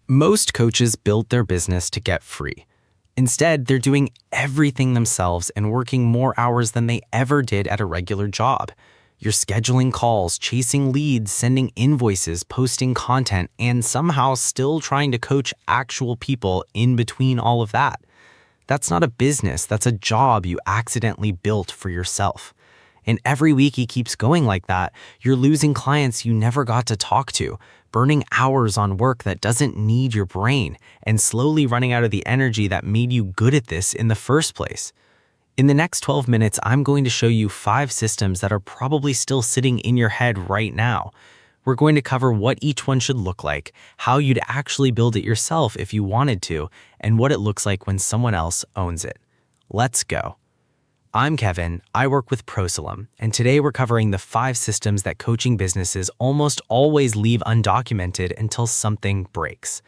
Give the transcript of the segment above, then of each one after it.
Most coaches build their business to get free. Instead, they're doing everything themselves and working more hours than they ever did at a regular job. You're scheduling calls, chasing leads, sending invoices, posting content, and somehow still trying to coach actual people in between all of that. That's not a business, that's a job you accidentally built for yourself. And every week it keeps going like that, you're losing clients you never got to talk to, burning hours on work that doesn't need your brain, and slowly running out of the energy that made you good at this in the first place. In the next 12 minutes, I'm going to show you 5 systems that are probably still sitting in your head right now. We're going to cover what each one should look like, how you'd actually build it yourself if you wanted to, and what it looks like when someone else owns it. Let's go. I'm Kevin, I work with Sulum, and today we're covering the 5 systems that coaching businesses almost always leave undocumented until something breaks.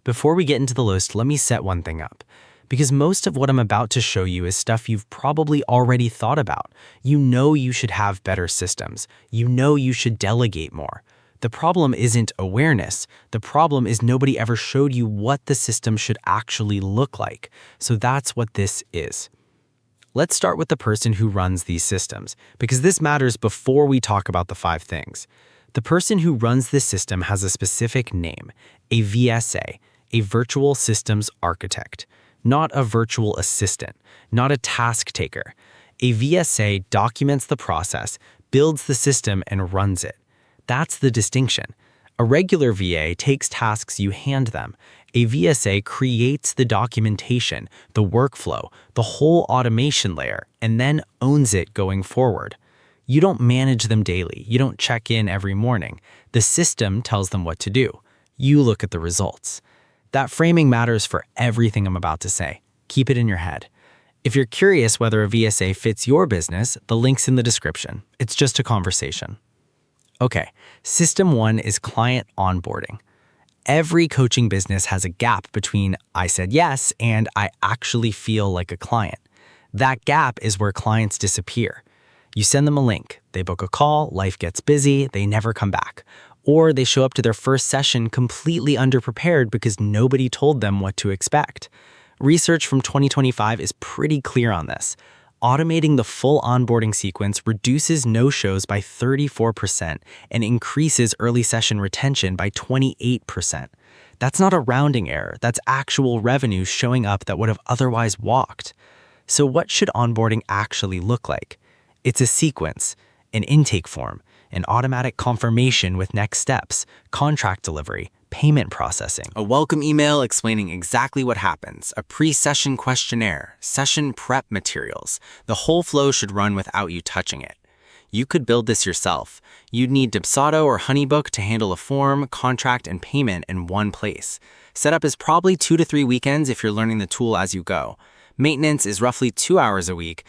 Before we get into the list, let me set one thing up. Because most of what I'm about to show you is stuff you've probably already thought about. You know you should have better systems. You know you should delegate more. The problem isn't awareness. The problem is nobody ever showed you what the system should actually look like. So that's what this is. Let's start with the person who runs these systems, because this matters before we talk about the 5 things. The person who runs this system has a specific name, a VSA, a Virtual Systems Architect. Not a virtual assistant, not a task taker. A VSA documents the process, builds the system, and runs it. That's the distinction. A regular VA takes tasks you hand them. A VSA creates the documentation, the workflow, the whole automation layer, and then owns it going forward. You don't manage them daily. You don't check in every morning. The system tells them what to do. You look at the results. That framing matters for everything I'm about to say. Keep it in your head. If you're curious whether a VSA fits your business, the link's in the description. It's just a conversation. Okay, system 1 is client onboarding. Every coaching business has a gap between I said yes and I actually feel like a client. That gap is where clients disappear. You send them a link, they book a call, life gets busy, they never come back. Or they show up to their first session completely underprepared because nobody told them what to expect. Research from 2025 is pretty clear on this. Automating the full onboarding sequence reduces no-shows by 34% and increases early session retention by 28%. That's not a rounding error, that's actual revenue showing up that would have otherwise walked. So what should onboarding actually look like? It's a sequence, an intake form, an automatic confirmation with next steps, contract delivery, payment processing, a welcome email explaining exactly what happens, a pre-session questionnaire, session prep materials. The whole flow should run without you touching it. You could build this yourself. You'd need Dipsado or Honeybook to handle a form, contract, and payment in one place. Setup is probably 2 to 3 weekends if you're learning the tool as you go. Maintenance is roughly 2 hours a week,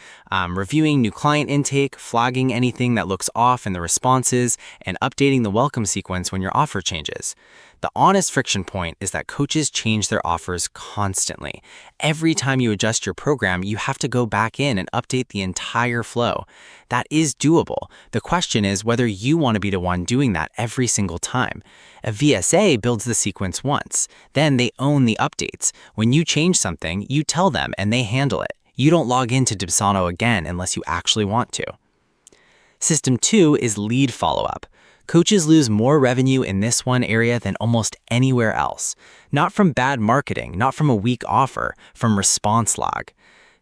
reviewing new client intake, flagging anything that looks off in the responses, and updating the welcome sequence when your offer changes. The honest friction point is that coaches change their offers constantly. Every time you adjust your program, you have to go back in and update the entire flow. That is doable. The question is whether you want to be the one doing that every single time. A VSA builds the sequence once, then they own the updates. When you change something, you tell them and they handle it. You don't log into Dipsado again unless you actually want to. System 2 is lead follow-up. Coaches lose more revenue in this one area than almost anywhere else. Not from bad marketing, not from a weak offer, from response lag.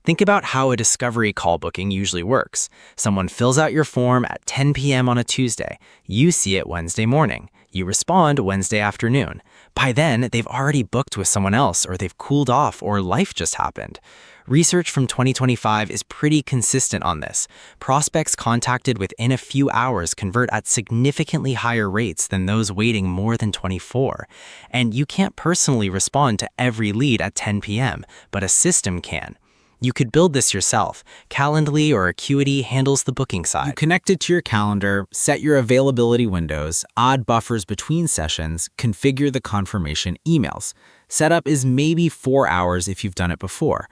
Think about how a discovery call booking usually works. Someone fills out your form at 10 p.m. on a Tuesday. You see it Wednesday morning. You respond Wednesday afternoon. By then, they've already booked with someone else, or they've cooled off, or life just happened. Research from 2025 is pretty consistent on this. Prospects contacted within a few hours convert at significantly higher rates than those waiting more than 24. And you can't personally respond to every lead at 10 p.m., but a system can. You could build this yourself. Calendly or Acuity handles the booking side. You connect it to your calendar, set your availability windows, add buffers between sessions, configure the confirmation emails. Setup is maybe 4 hours if you've done it before.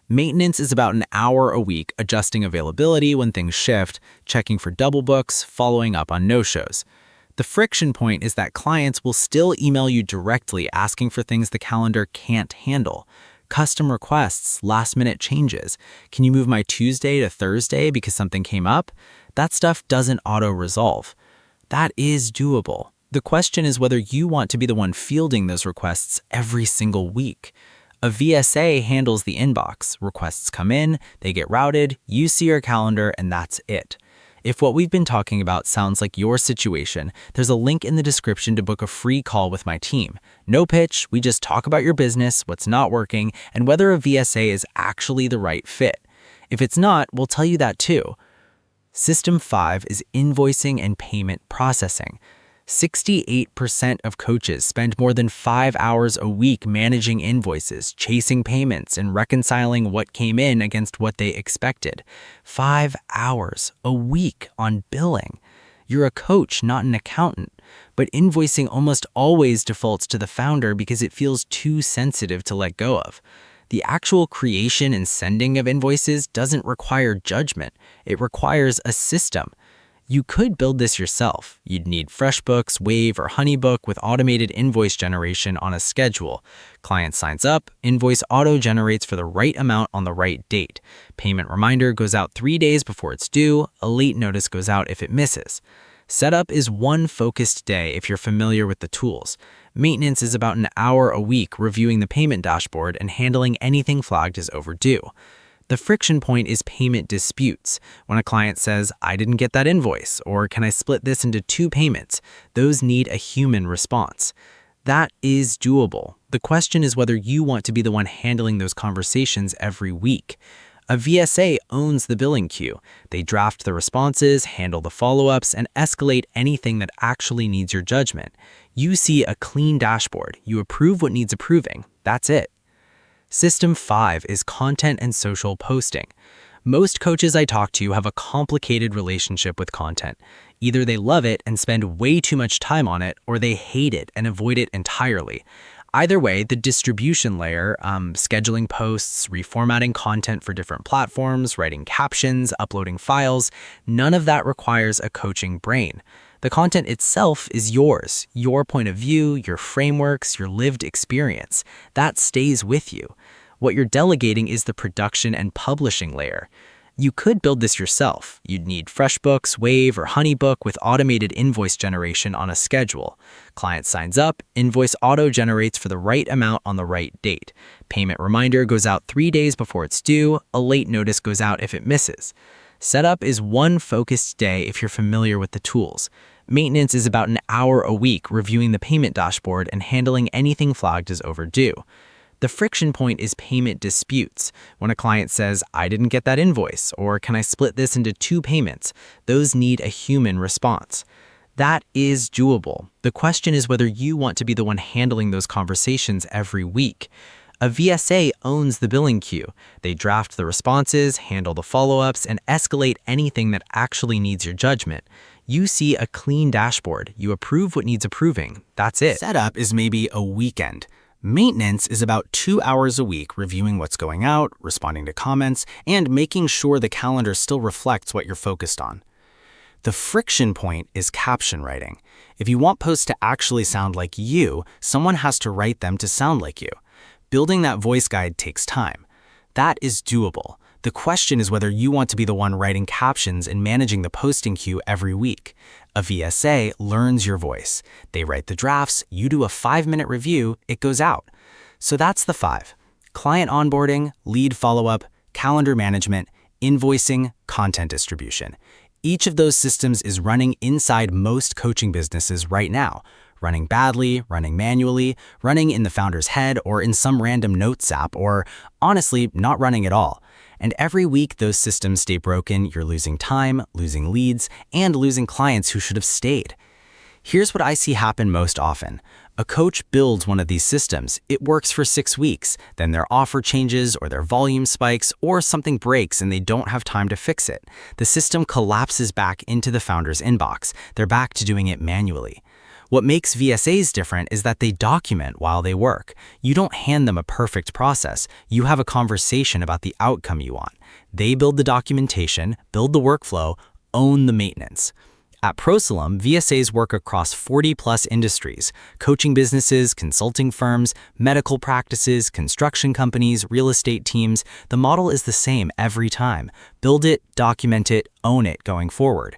Maintenance is about an hour a week, adjusting availability when things shift, checking for double books, following up on no-shows. The friction point is that clients will still email you directly asking for things the calendar can't handle. Custom requests, last-minute changes. Can you move my Tuesday to Thursday because something came up? That stuff doesn't auto-resolve. That is doable. The question is whether you want to be the one fielding those requests every single week. A VSA handles the inbox. Requests come in, they get routed, you see your calendar, and that's it. If what we've been talking about sounds like your situation, there's a link in the description to book a free call with my team. No pitch, we just talk about your business, what's not working, and whether a VSA is actually the right fit. If it's not, we'll tell you that too. System 5 is invoicing and payment processing. 68% of coaches spend more than 5 hours a week managing invoices, chasing payments, and reconciling what came in against what they expected. 5 hours a week on billing. You're a coach, not an accountant. But invoicing almost always defaults to the founder because it feels too sensitive to let go of. The actual creation and sending of invoices doesn't require judgment. It requires a system. You could build this yourself. You'd need FreshBooks, Wave, or HoneyBook with automated invoice generation on a schedule. Client signs up, invoice auto-generates for the right amount on the right date. Payment reminder goes out 3 days before it's due. A late notice goes out if it misses. Setup is one focused day if you're familiar with the tools. Maintenance is about an hour a week reviewing the payment dashboard and handling anything flagged as overdue. The friction point is payment disputes. When a client says, I didn't get that invoice, or can I split this into 2 payments? Those need a human response. That is doable. The question is whether you want to be the one handling those conversations every week. A VSA owns the billing queue. They draft the responses, handle the follow-ups, and escalate anything that actually needs your judgment. You see a clean dashboard. You approve what needs approving. That's it. System 5 is content and social posting. Most coaches I talk to have a complicated relationship with content. Either they love it and spend way too much time on it, or they hate it and avoid it entirely. Either way, the distribution layer, scheduling posts, reformatting content for different platforms, writing captions, uploading files, none of that requires a coaching brain. The content itself is yours, your point of view, your frameworks, your lived experience. That stays with you. What you're delegating is the production and publishing layer. You could build this yourself. You'd need FreshBooks, Wave, or HoneyBook with automated invoice generation on a schedule. Client signs up, invoice auto-generates for the right amount on the right date. Payment reminder goes out 3 days before it's due. A late notice goes out if it misses. Setup is one focused day if you're familiar with the tools. Maintenance is about an hour a week reviewing the payment dashboard and handling anything flagged as overdue. The friction point is payment disputes. When a client says, I didn't get that invoice, or can I split this into 2 payments? Those need a human response. That is doable. The question is whether you want to be the one handling those conversations every week. A VSA owns the billing queue. They draft the responses, handle the follow-ups, and escalate anything that actually needs your judgment. You see a clean dashboard. You approve what needs approving. That's it. Setup is maybe a weekend. Maintenance is about 2 hours a week reviewing what's going out, responding to comments, and making sure the calendar still reflects what you're focused on. The friction point is caption writing. If you want posts to actually sound like you, someone has to write them to sound like you. Building that voice guide takes time. That is doable. The question is whether you want to be the one writing captions and managing the posting queue every week. A VSA learns your voice. They write the drafts, you do a 5-minute review, it goes out. So that's the 5. Client onboarding, lead follow-up, calendar management, invoicing, content distribution. Each of those systems is running inside most coaching businesses right now. Running badly, running manually, running in the founder's head or in some random notes app, or honestly, not running at all. And every week those systems stay broken, you're losing time, losing leads, and losing clients who should have stayed. Here's what I see happen most often. A coach builds one of these systems. It works for 6 weeks. Then their offer changes or their volume spikes or something breaks and they don't have time to fix it. The system collapses back into the founder's inbox. They're back to doing it manually. What makes VSAs different is that they document while they work. You don't hand them a perfect process. You have a conversation about the outcome you want. They build the documentation, build the workflow, own the maintenance. At Sulum, VSAs work across 40-plus industries: coaching businesses, consulting firms, medical practices, construction companies, real estate teams. The model is the same every time. Build it, document it, own it going forward.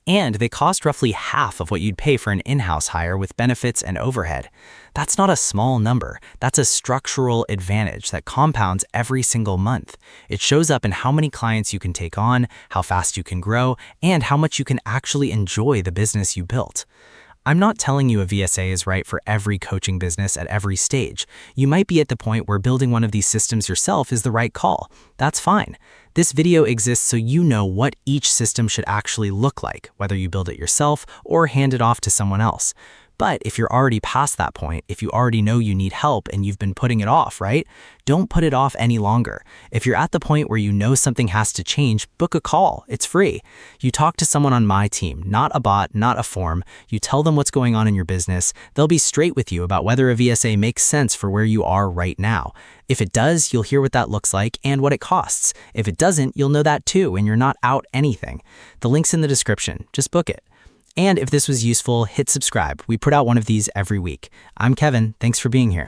And they cost roughly half of what you'd pay for an in-house hire with benefits and overhead. That's not a small number. That's a structural advantage that compounds every single month. It shows up in how many clients you can take on, how fast you can grow, and how much you can actually enjoy the business you built. I'm not telling you a VSA is right for every coaching business at every stage. You might be at the point where building one of these systems yourself is the right call. That's fine. This video exists so you know what each system should actually look like, whether you build it yourself or hand it off to someone else. But if you're already past that point, if you already know you need help and you've been putting it off, right? Don't put it off any longer. If you're at the point where you know something has to change, book a call. It's free. You talk to someone on my team, not a bot, not a form. You tell them what's going on in your business. They'll be straight with you about whether a VSA makes sense for where you are right now. If it does, you'll hear what that looks like and what it costs. If it doesn't, you'll know that too, and you're not out anything. The link's in the description. Just book it. And if this was useful, hit subscribe. We put out one of these every week. I'm Kevin. Thanks for being here.